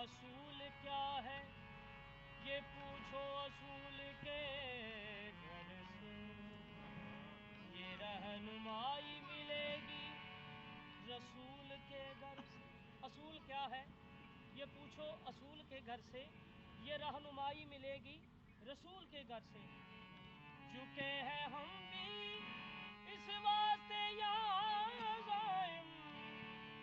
असूल क्या है ये पूछो असूल के घर से, ये रहनुमाई मिलेगी रसूल के घर से। असूल क्या है ये पूछो असूल के घर से, ये रहनुमाई मिलेगी रसूल के घर से। झुके हैं हम भी इस वास्ते याज़ाइम,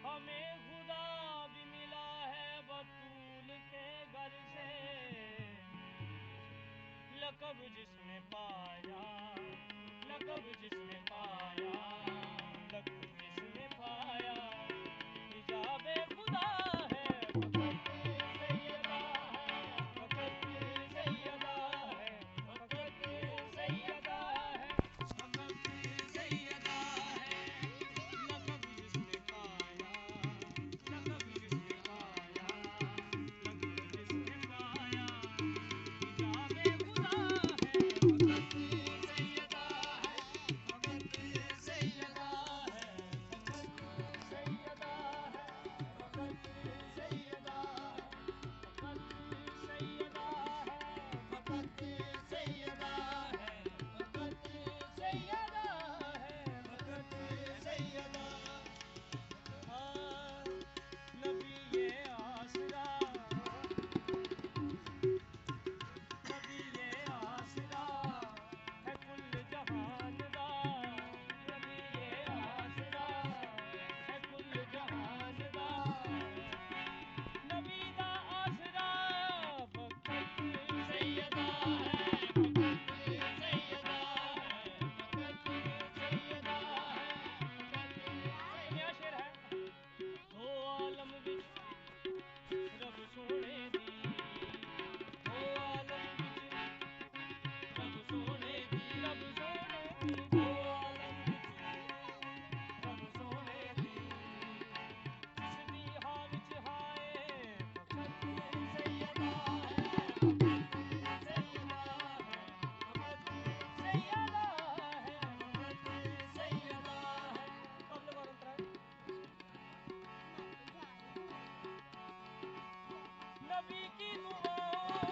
हमें खुदा भी मिला है बतूल के घर से। लक़ब जिसने पाया, लक़ब जिसने पाया, लक़ब जिसने पाया, हिजाबे खुदा है, फ़क़त सैयदा है, फ़क़त सैयदा है, फ़क़त सैयदा है, फ़क़त सैयदा है। लक़ब जिसने पाया, लक़ब जिसने पाया, लक़ब जिसने पाया, हिजाबे खुदा है, फ़क़त सैयदा है, फ़क़त सैयदा है, फ़क़त सैयदा है, फ़क़त सैयदा है, फ़क़त सैयदा है, फ़क़त सैयदा है, फ़क़त सैयदा है, फ़क़त सैयदा। हाँ, नबी ये आसरा, नबी ये आसरा है कुल जहान दा, नबी ये आसरा है कुल जहान दा, नबी दा आसरा फ़क़त सैयदा है, फ़क़त सैयदा है, फ़क़त सैयदा है, फ़क़त। सुनिया शेर है। दो आलम विच रब सोने दी, दो आलम विच रब सोने दी, रब सोने दी, दो आलम विच रब सोने दी, जिसदी हां विच हाय फ़क़त सैयदा है, फ़क़त सैयदा है, फ़क़त सैयदा है, फ़क़त सैयदा है। तबले वाला अंतरा है। नबी की दुआ